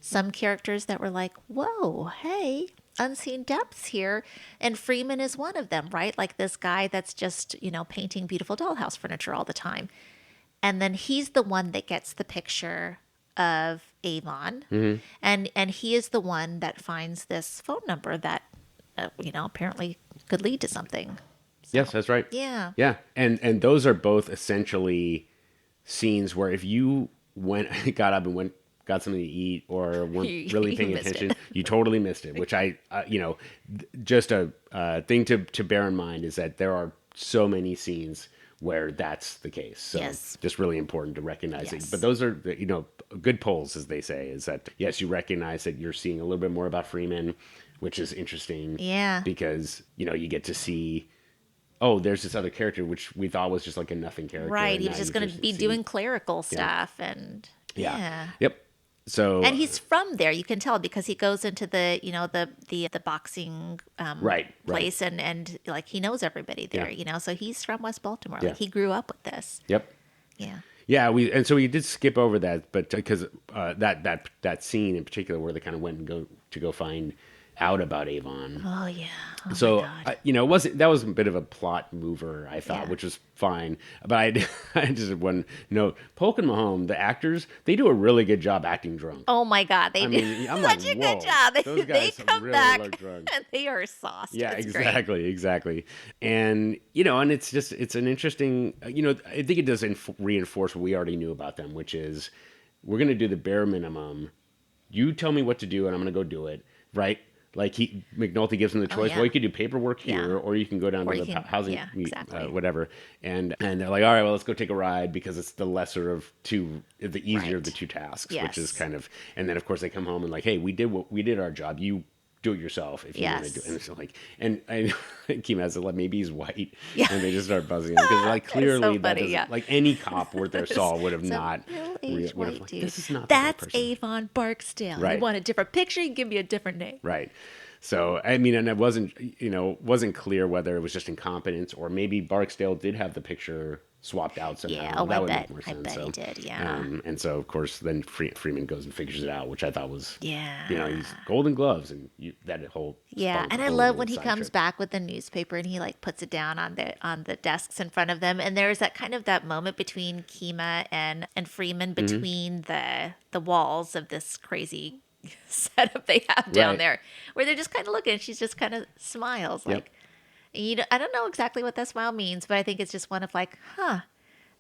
some characters that were whoa, hey, unseen depths here. And Freeman is one of them, right? This guy that's just, painting beautiful dollhouse furniture all the time. And then he's the one that gets the picture of Avon, and he is the one that finds this phone number that apparently could lead to something. So, yes, that's right. Yeah, and those are both essentially scenes where if you got up and got something to eat or weren't really paying attention, you totally missed it. Which just a thing to bear in mind is that there are so many scenes where that's the case. So just really important to recognize it. But those are, good polls, as they say, is that, yes, you recognize that you're seeing a little bit more about Freeman, which is interesting. Yeah. Because, you get to see, oh, there's this other character, which we thought was just like a nothing character. Right. He was just going to be doing clerical stuff. And Yep. So, and he's from there, you can tell, because he goes into the the boxing place and like he knows everybody there, so he's from West Baltimore. Like he grew up with this. Yep. Yeah. So we did skip over that, but because that scene in particular where they kind of went and go find out about Avon. Oh yeah. Oh, so my that was a bit of a plot mover, I thought, which was fine. But I just had one note: Polk and Mahone, the actors, they do a really good job acting drunk. Oh my God, they do I'm such a good job. Those guys they come really back look drunk. and they are sauced. Yeah, it's exactly. And and it's an interesting. I think it does reinforce what we already knew about them, which is we're going to do the bare minimum. You tell me what to do, and I'm going to go do it. Right. Like McNulty gives them the choice. Well, you could do paperwork here, or you can go down to the housing, whatever. And they're like, all right, well, let's go take a ride because it's the lesser of the easier of the two tasks, which is kind of. And then of course they come home and like, hey, we did our job. You do it yourself if you want to do it. And it's like, and Keem has it like maybe he's white, and they just start buzzing him because like clearly that doesn't, like any cop worth their salt would have not. Would have like, this is not That's Avon Barksdale. Right. You want a different picture? You give me a different name. Right. So, and it wasn't clear whether it was just incompetence or maybe Barksdale did have the picture swapped out somehow. Yeah, that would bet. make more sense. I bet he did, yeah. And so, of course, then Freeman goes and figures it out, which I thought was, yeah. He's Golden Gloves and that whole. Yeah, and I love when he comes back with the newspaper and he like puts it down on the desks in front of them, and there's that kind of that moment between Kima and Freeman between the walls of this crazy setup they have down there, where they're just kind of looking, and she's just kind of smiles like. I don't know exactly what that smile means, but I think it's just one of like,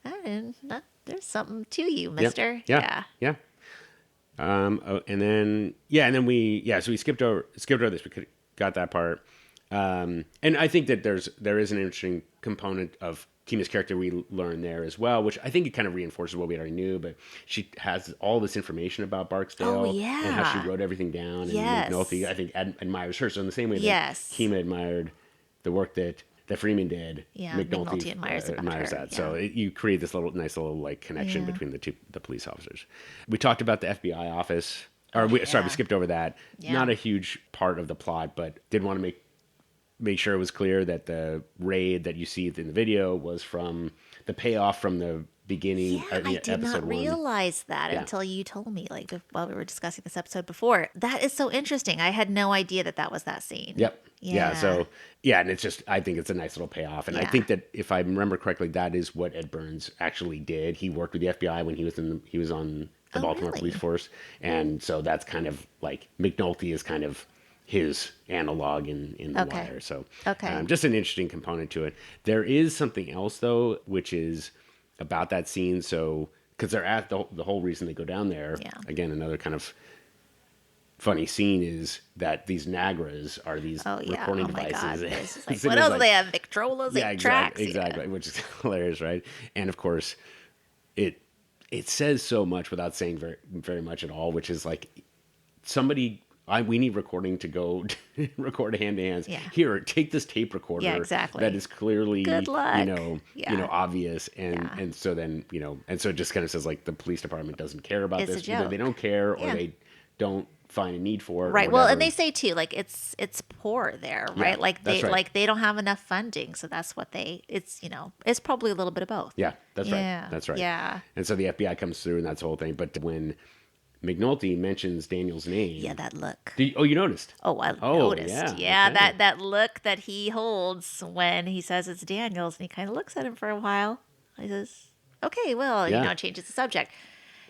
there's something to you, mister. Yeah. And then so we skipped over this. We got that part. And I think that there is an interesting component of Kima's character we learn there as well, which I think it kind of reinforces what we already knew, but she has all this information about Barksdale and how she wrote everything down. And McNulty, I think, admires her. So in the same way that Kima admired the work that Freeman did, McNulty admires that. So you create this nice little like connection between the police officers. We talked about the FBI office, we skipped over that. Yeah. Not a huge part of the plot, but did want to make sure it was clear that the raid that you see in the video was from the payoff from the beginning. I did not realize that until you told me, like while we were discussing this episode before. That is so interesting. I had no idea that was that scene. Yep. Yeah. So and it's just, I think it's a nice little payoff, and I think that if I remember correctly, that is what Ed Burns actually did. He worked with the FBI when he was on the Baltimore police force, and so that's kind of like McNulty is kind of his analog in The Wire. So just an interesting component to it. There is something else though, which is about that scene. So because they're at the whole reason they go down there. Yeah. Again, another kind of funny scene is that these Nagras are these recording devices. Like, what else do they have? Victrolas and tracks. Exactly, which is hilarious, right? And of course, it says so much without saying very, very much at all, which is like we need recording to go record hand to hands. Yeah. Here, take this tape recorder. Yeah, exactly. That is clearly, good luck. Obvious, and so then and so it just kind of says like the police department doesn't care about this. Either they don't care or they don't find a need for it. Right. Well, and they say too, like it's poor there, right? Yeah, like they don't have enough funding, so that's what it's probably a little bit of both. Yeah, that's right. That's right. Yeah. And so the FBI comes through, and that's the whole thing. But when McNulty mentions Daniel's name. Yeah, that look. You noticed? Oh, I noticed. Yeah, okay. that look that he holds when he says it's Daniel's, and he kind of looks at him for a while. He says, "Okay, well, changes the subject."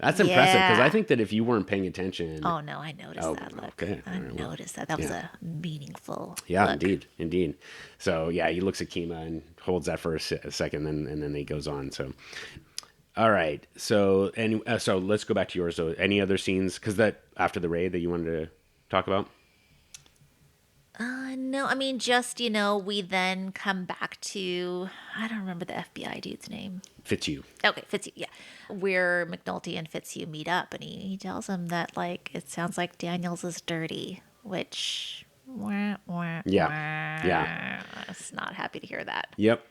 That's impressive, because I think that if you weren't paying attention... Oh, no, I noticed that look. Okay. I noticed that. That was a meaningful look. Indeed. So, he looks at Kima and holds that for a second, and then he goes on. So, All right. So so let's go back to yours. So any other scenes? Because that after the raid that you wanted to talk about? No, I mean, just, we then come back to, I don't remember the FBI dude's name. Fitzhugh. Okay, Fitzhugh, yeah. Where McNulty and Fitzhugh meet up, and he tells him that, like, it sounds like Daniels is dirty, which, Yeah. I was not happy to hear that. Yep.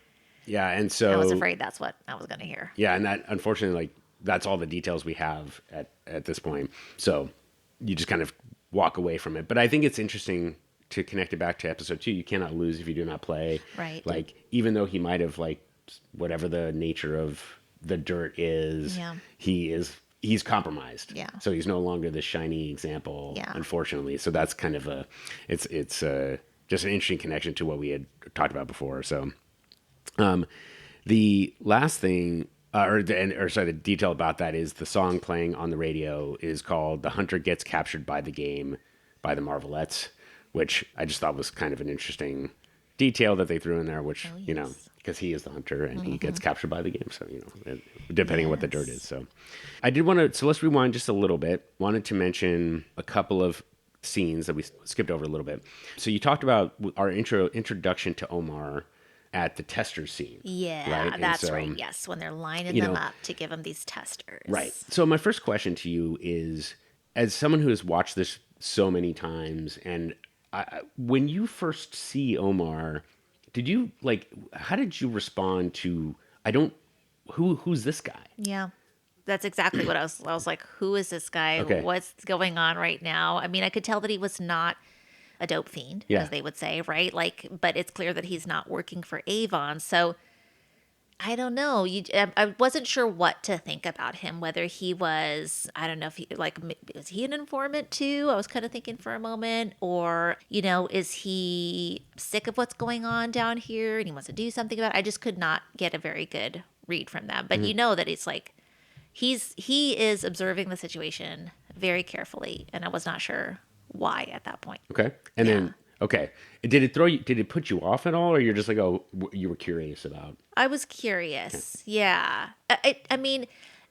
Yeah, and so... I was afraid that's what I was going to hear. Yeah, and that, unfortunately, like, that's all the details we have at this point. So you just kind of walk away from it. But I think it's interesting to connect it back to episode 2. You cannot lose if you do not play. Right. Like, even though he might have, like, whatever the nature of the dirt is, Yeah. he's compromised. Yeah. So he's no longer the shiny example, Yeah. unfortunately. So that's kind of it's just an interesting connection to what we had talked about before. So the last thing, the detail about that is the song playing on the radio is called "The Hunter Gets Captured by the Game" by the Marvelettes, which I just thought was kind of an interesting detail that they threw in there, which, because he is the hunter and he gets captured by the game. So, depending on what the dirt is. So I did want to, so let's rewind just a little bit. Wanted to mention a couple of scenes that we skipped over a little bit. So you talked about our introduction to Omar at the tester scene. Yeah, right? that's right. Yes, when they're lining them up to give them these testers. Right. So my first question to you is, as someone who has watched this so many times, and when you first see Omar, did you how did you respond to, who's this guy? Yeah. That's exactly what I was like, who is this guy? Okay. What's going on right now? I mean, I could tell that he was not a dope fiend, as they would say, right? But it's clear that he's not working for Avon. So I don't know. I wasn't sure what to think about him, whether he was, I don't know if was he an informant too? I was kind of thinking for a moment, or, is he sick of what's going on down here and he wants to do something about it? I just could not get a very good read from them. But that it's like, he is observing the situation very carefully, and I was not sure why at that point. Okay. And then, okay. Did it put you off at all, or you're just like, oh, you were curious about? I was curious. Yeah. I mean,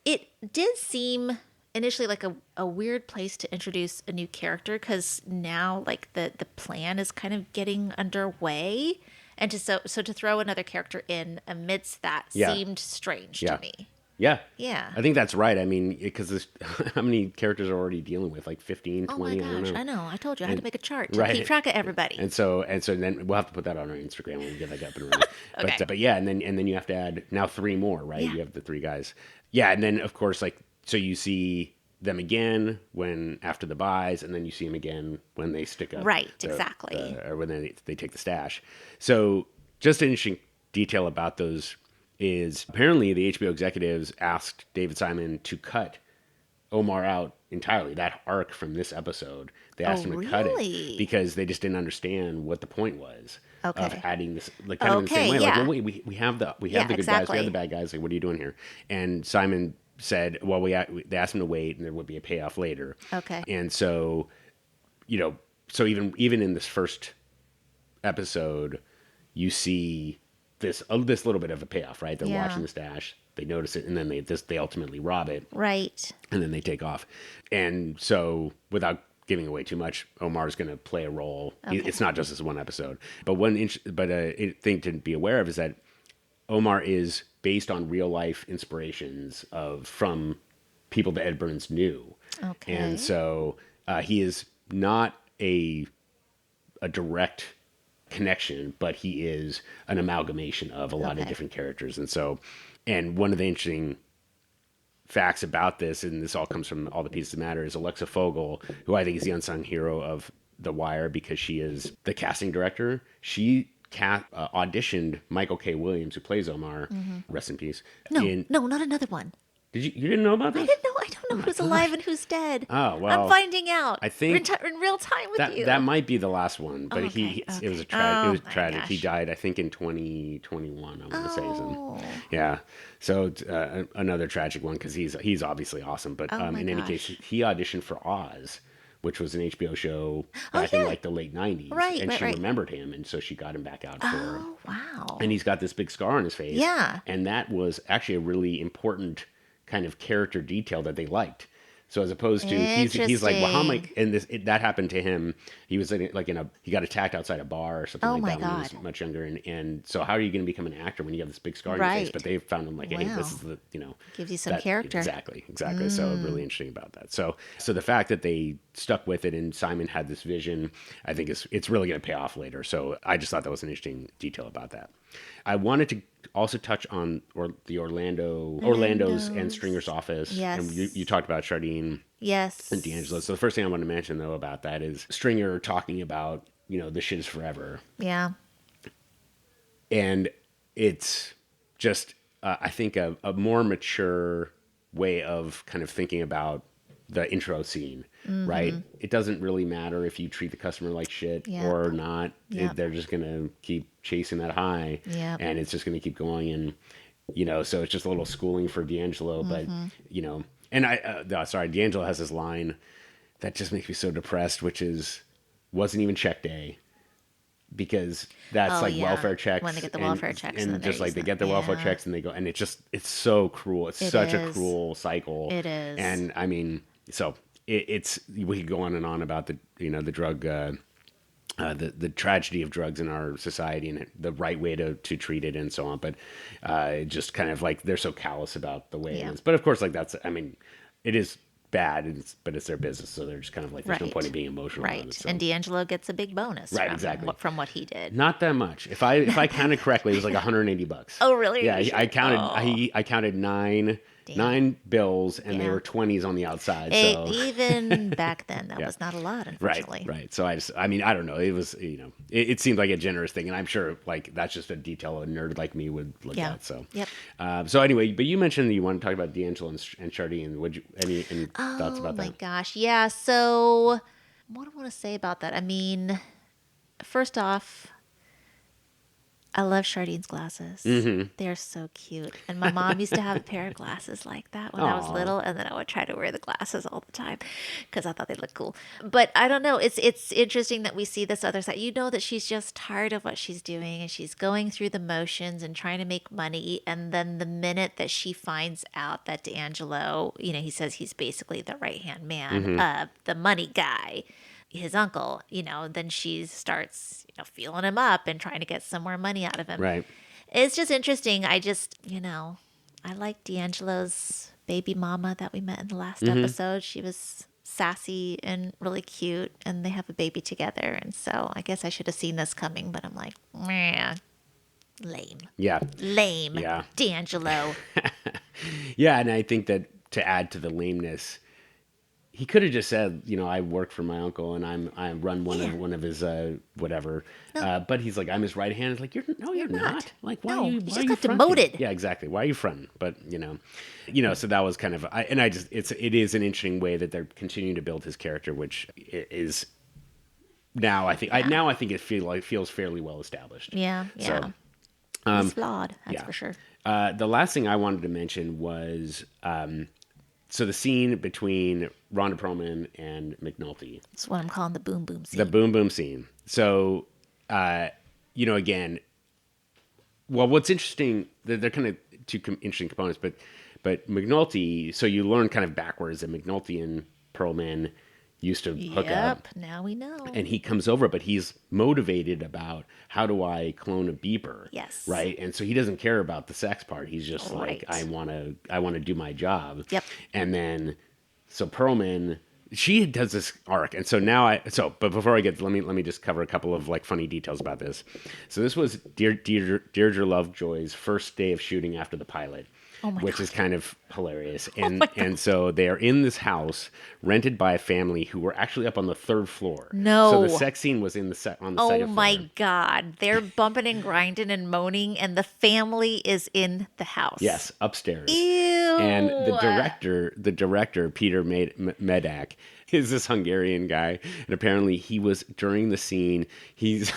it did seem initially like a weird place to introduce a new character, because now like the plan is kind of getting underway, and to throw another character in amidst that seemed strange to me. Yeah. Yeah. I think that's right. I mean, because how many characters are already dealing with? Like 15, 20? Oh my gosh, I know. I told you I had to make a chart to right. keep track of everybody. And so then we'll have to put that on our Instagram when we get that up and running. Okay. But yeah, and then you have to add now 3 more, right? Yeah. You have the 3 guys. Yeah, and then of course so you see them again after the buys, and then you see them again when they stick up. Right, exactly. Or when they take the stash. So just an interesting detail about those is apparently the HBO executives asked David Simon to cut Omar out entirely, that arc from this episode. They asked him to cut it because they just didn't understand what the point was of adding this, like kind of in the same way. Yeah. Like, well, wait, we have the good guys, we have the bad guys. Like, what are you doing here? And Simon said, well, they asked him to wait, and there would be a payoff later. Okay. And so, so even in this first episode, you see this little bit of a payoff, right? They're watching the stash, they notice it, and then they ultimately rob it, right? And then they take off. And so, without giving away too much, Omar's going to play a role. Okay. It's not just this one episode, but a thing to be aware of is that Omar is based on real life inspirations from people that Ed Burns knew. Okay, and so he is not a direct connection, but he is an amalgamation of a lot of different characters. And one of the interesting facts about this, and this all comes from All the Pieces That Matter, is Alexa Fogel, who I think is the unsung hero of The Wire because she is the casting director. She auditioned Michael K. Williams, who plays Omar, rest in peace. No, not another one. You didn't know about this? I didn't know. I don't know who's alive and who's dead. Oh, well. I'm finding out. I think in real time with you. That might be the last one, but it was tragic. Gosh. He died, I think, in 2021. I want to say so. Yeah. So another tragic one because he's obviously awesome. But in any case, he auditioned for Oz, which was an HBO show back in like the late 90s. Right, and she right. remembered him, and so she got him back out for Oh, wow. And he's got this big scar on his face. Yeah. And that was actually a really important kind of character detail that they liked. So as opposed to he's like, well, how am I? And that happened to him. He was he got attacked outside a bar or something like that when he was much younger. And so how are you going to become an actor when you have this big scar on your face? But they found him like, hey, this is the gives you some character. Exactly. So really interesting about that. So the fact that they stuck with it and Simon had this vision, I think it's really going to pay off later. So I just thought that was an interesting detail about that. I wanted to also touch on Orlando's and Stringer's office. Yes. And you talked about Chardine. Yes. And D'Angelo. So the first thing I want to mention though about that is Stringer talking about, this shit is forever. Yeah. And it's just, I think a more mature way of kind of thinking about the intro scene, right? It doesn't really matter if you treat the customer like shit or not. They're just going to keep chasing that high and it's just going to keep going. And, so it's just a little schooling for D'Angelo, but, and D'Angelo has this line that just makes me so depressed, which is, wasn't even check day. Because that's welfare checks. When they get the welfare checks. And just like they get their welfare checks and they go, and it's so cruel. It's such a cruel cycle. It is. And I mean, so it's, we could go on and on about the drug, the tragedy of drugs in our society and the right way to treat it and so on. But just kind of like, they're so callous about the way it is. But of course, like it is bad, but it's their business, so they're just kind of like, there's no point in being emotional about it. So. And D'Angelo gets a big bonus from what he did. Not that much. If I counted correctly, it was like $180. Oh, really? Yeah, I counted. I counted nine bills, and they were 20s on the outside. So even back then, that was not a lot, unfortunately. Right. So I don't know. It was, it seemed like a generous thing, and I'm sure like that's just a detail a nerd like me would look at. So so anyway, but you mentioned that you want to talk about D'Angelo and Chardine. Would you any thoughts about that? Oh my gosh, yeah. So what do I want to say about that? I mean, first off, I love Chardine's glasses. They're so cute. And my mom used to have a pair of glasses like that when I was little, and then I would try to wear the glasses all the time because I thought they looked cool. But I don't know. It's interesting that we see this other side. That she's just tired of what she's doing, and she's going through the motions and trying to make money. And then the minute that she finds out that D'Angelo, he says he's basically the right-hand man, the money guy, his uncle, then she starts, feeling him up and trying to get some more money out of him. Right. It's just interesting. I just, I like D'Angelo's baby mama that we met in the last episode. She was sassy and really cute, and they have a baby together. And so I guess I should have seen this coming, but I'm like, meh, lame. Yeah. Lame. Yeah. D'Angelo. Yeah, and I think that to add to the lameness, he could have just said, I work for my uncle and I run one of his whatever. No. But he's like, I'm his right hand. It's like, you're not. Like, why are you? He why just are you got fronting? demoted. Yeah, exactly. Why are you fronting? But so that was kind of. It is an interesting way that they're continuing to build his character, which is now I think it feels fairly well established. Yeah. So, he's flawed. That's for sure. The last thing I wanted to mention was. So the scene between Rhonda Perlman and McNulty. That's what I'm calling the boom boom scene. The boom boom scene. So, again, well, what's interesting, they're kind of two interesting components, but McNulty, so you learn kind of backwards that McNulty and Perlman used to hook up. Yep, now we know. And he comes over, but he's motivated about how do I clone a beeper? Yes. Right? And so he doesn't care about the sex part. He's just like, I want to do my job. Yep. And then, so Perlman, she does this arc. And so now but before I get, let me just cover a couple of like funny details about this. So this was Deirdre Lovejoy's first day of shooting after the pilot. Which is kind of hilarious. And so they are in this house rented by a family who were actually up on the third floor. No. So the sex scene was on the second floor. Oh my God. They're bumping and grinding and moaning, and the family is in the house. Yes, upstairs. Ew. And the director, Peter Medak, is this Hungarian guy. And apparently he was, during the scene, he's...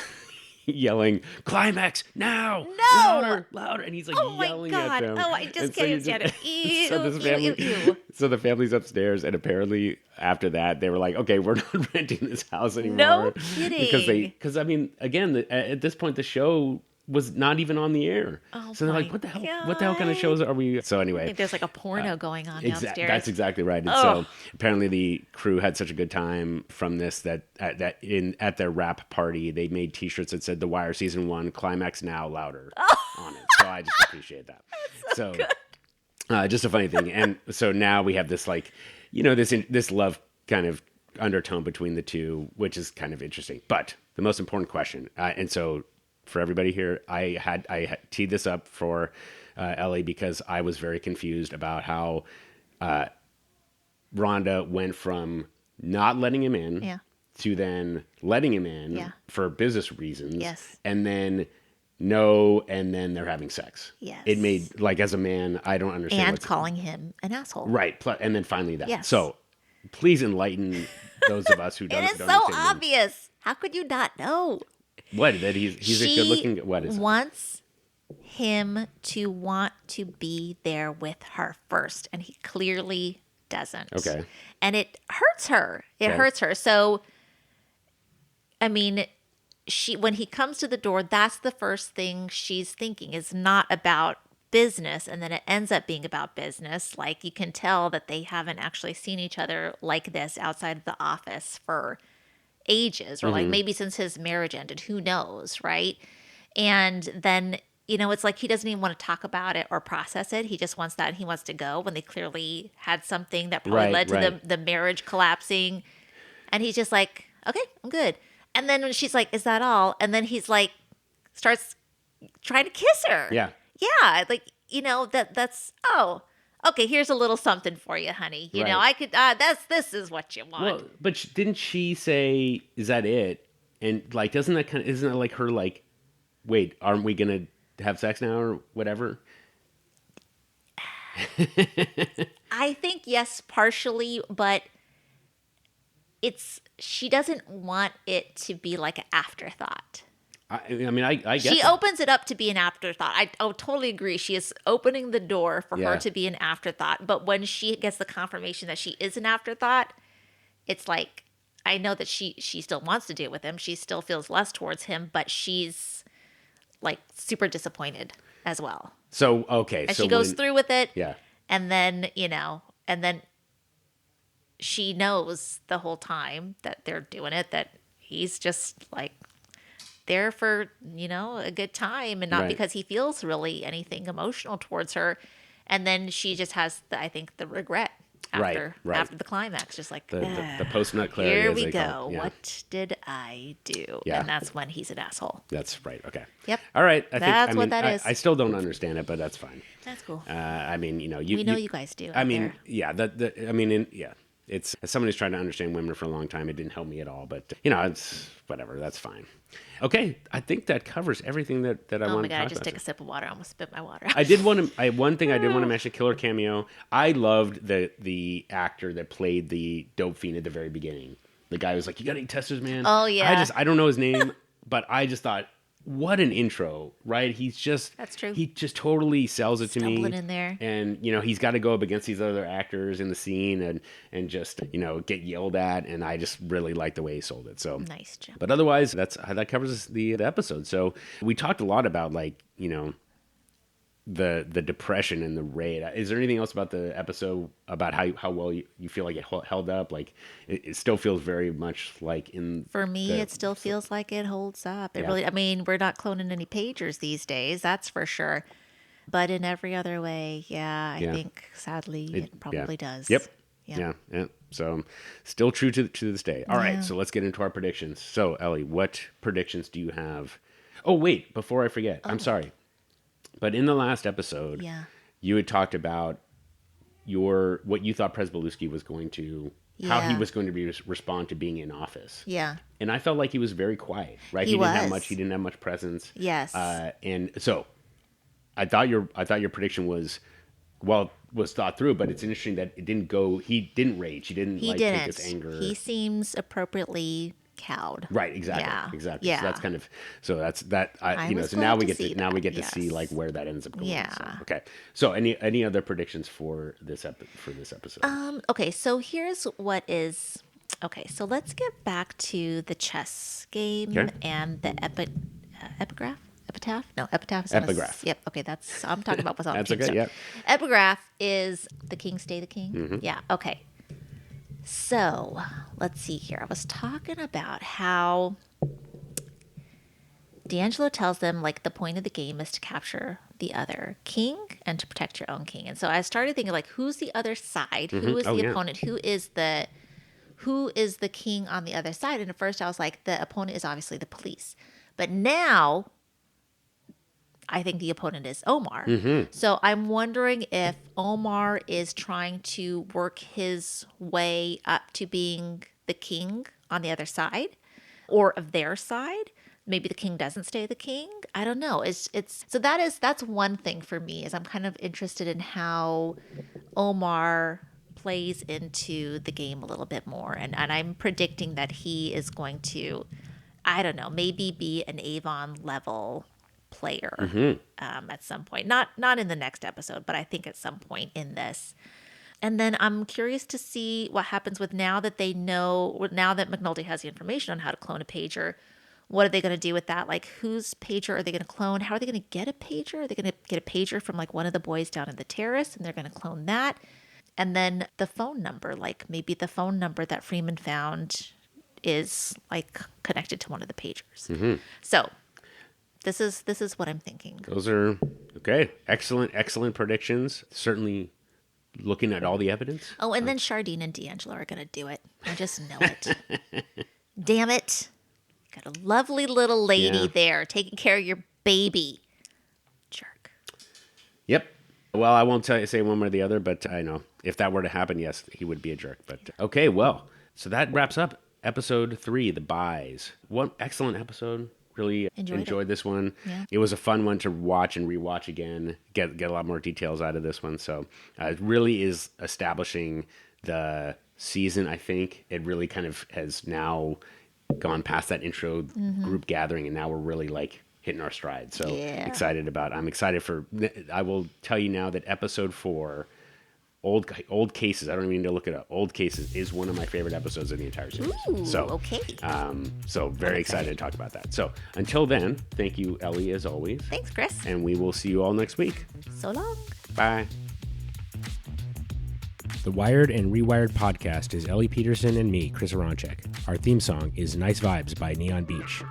yelling, climax now! No! Louder! And he's like yelling God. at them. Oh, I just can't stand it. Ew, so so the family's upstairs, and apparently after that, they were like, okay, we're not renting this house anymore. No kidding. Because I mean, again, at this point, the show was not even on the air. Oh, so they're like, my what the hell? What the hell kind of shows are we? So I anyway, think there's like a porno going on downstairs. that's exactly right. And so apparently the crew had such a good time from this that at their wrap party they made T-shirts that said "The Wire Season 1 Climax Now Louder" on it. So I just appreciate that. So just a funny thing. And so now we have this like, this love kind of undertone between the two, which is kind of interesting. But the most important question, and so for everybody here, I had teed this up for Ellie because I was very confused about how Rhonda went from not letting him in to then letting him in for business reasons. Yes. And then no, and then they're having sex. Yes. It made, like, as a man, I don't understand. And calling him an asshole. Right. And then finally that. Yes. So please enlighten those of us who don't It is don't so understand him. obvious. How could you not know? What? That he's a good looking, what is it? Wants him to want to be there with her first, and he clearly doesn't. Okay. And it hurts her. It Okay. hurts her. So, I mean, when he comes to the door, that's the first thing she's thinking is not about business, and then it ends up being about business. Like, you can tell that they haven't actually seen each other like this outside of the office for ages, or like maybe since his marriage ended, who knows, right? And then, it's like he doesn't even want to talk about it or process it. He just wants that, and he wants to go when they clearly had something that probably led to the marriage collapsing. And he's just like, okay, I'm good. And then when she's like, is that all? And then he's like, starts trying to kiss her. Yeah. Yeah. Like, that's, oh, okay, here's a little something for you, honey. You know, I could, this is what you want. Well, but didn't she say, is that it? And like, isn't that like her like, wait, aren't we going to have sex now or whatever? I think yes, partially, but she doesn't want it to be like an afterthought. I mean, I get She that. opens it up to be an afterthought. I totally agree. She is opening the door for her to be an afterthought. But when she gets the confirmation that she is an afterthought, it's like, I know that she still wants to deal with him. She still feels lust towards him, but she's like super disappointed as well. So, okay. And so she goes through with it. Yeah. And then, and then she knows the whole time that they're doing it, that he's just like there for, a good time, and not because he feels really anything emotional towards her. And then she just has, I think, the regret after the climax, just like the post-nut clarity. here as we they go. call it. Yeah. What did I do? Yeah. And that's when he's an asshole. That's right. Okay. Yep. All right. That's what that is. I still don't understand it, but that's fine. That's cool. I mean, we know you guys do. I mean, there. yeah. It's, as someone who's trying to understand women for a long time, it didn't help me at all. But it's whatever. That's fine. Okay, I think that covers everything that I Oh wanted my to god! talk I just about. take a sip of water. I almost spit my water out. One thing I did want to mention: killer cameo. I loved the actor that played the dope fiend at the very beginning. The guy was like, "You got any testers, man?" Oh yeah. I don't know his name, but I just thought, what an intro, right? That's true. He just totally sells it to me. Stumbling in there. And, he's got to go up against these other actors in the scene and just, get yelled at. And I just really like the way he sold it. So Nice job. But otherwise, that covers the episode. So we talked a lot about, like, the depression and the raid. Is there anything else about the episode about how well you feel like it held up? Like it still feels very much like For me, it still feels like it holds up. It Yeah. really, I mean, we're not cloning any pagers these days, that's for sure. But in every other way, I think sadly it probably does. Yep. Yeah. Yeah. So still true to this day. All right. So let's get into our predictions. So Ellie, what predictions do you have? Oh, wait, before I forget, I'm sorry. But in the last episode, you had talked about what you thought Przebylewski was going to, how he was going to respond to being in office. Yeah. And I felt like he was very quiet, right? He didn't have was. much. He didn't have much presence. Yes. And so, I thought your prediction was thought through, but it's interesting that it didn't go. He didn't rage. He didn't take his anger. He seems appropriately cowed. Right. Exactly. Yeah. Exactly. Yeah. So that's kind of so that. So now we get to see like where that ends up going. Yeah. So, okay. So any other predictions for this episode? Okay, so here's what is okay. So let's get back to the chess game and the epigraph. Epitaph? No, epitaph is Epigraph. Yep. Okay, I'm talking about what's on That's the okay, tombstone. yep. Epigraph is the king stay the king. Mm-hmm. Yeah. Okay. So let's see here. I was talking about how D'Angelo tells them like the point of the game is to capture the other king and to protect your own king. And so I started thinking like, who's the other side? Who is the opponent? Who is the king on the other side? And at first I was like, the opponent is obviously the police. But now I think the opponent is Omar. So I'm wondering if Omar is trying to work his way up to being the king on the other side or of their side. Maybe the king doesn't stay the king. I don't know. That's one thing for me is I'm kind of interested in how Omar plays into the game a little bit more. And I'm predicting that he is going to, I don't know, maybe be an Avon level player at some point. Not in the next episode, but I think at some point in this. And then I'm curious to see what happens with now that McNulty has the information on how to clone a pager. What are they going to do with that? Like, whose pager are they going to clone? How are they going to get a pager? Are they going to get a pager from like one of the boys down in the terrace and they're going to clone that? And then the phone number, like maybe the phone number that Freeman found is like connected to one of the pagers. So this is what I'm thinking. Those are okay. Excellent predictions. Certainly looking at all the evidence. Oh, and then Chardine and D'Angelo are going to do it. I just know it. Damn it. Got a lovely little lady there taking care of your baby. Jerk. Yep. Well, I won't say one way or the other, but I know if that were to happen, yes, he would be a jerk. But okay, well, so that wraps up episode 3, The Buys. One excellent episode. Really enjoyed this one. Yeah. It was a fun one to watch and rewatch again. Get a lot more details out of this one. So it really is establishing the season. I think it really kind of has now gone past that intro group gathering, and now we're really like hitting our stride. So I'm excited for. I will tell you now that episode 4. Old Cases. I don't even need to look it up. Old Cases is one of my favorite episodes of the entire series. Ooh, so okay. So very excited to talk about that. So until then, thank you, Ellie, as always. Thanks, Chris. And we will see you all next week. So long. Bye. The Wired and Rewired podcast is Ellie Peterson and me, Chris Aronchek. Our theme song is Nice Vibes by Neon Beach.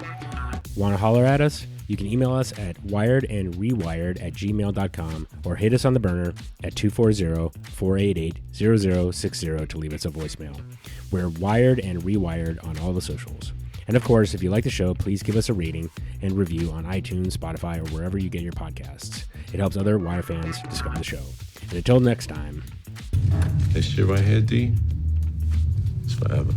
Want to holler at us? You can email us at wiredandrewired@gmail.com or hit us on the burner at 240-488-0060 to leave us a voicemail. We're Wired and Rewired on all the socials. And of course, if you like the show, please give us a rating and review on iTunes, Spotify, or wherever you get your podcasts. It helps other Wire fans discover the show. And until next time. This shit right here, D, it's forever.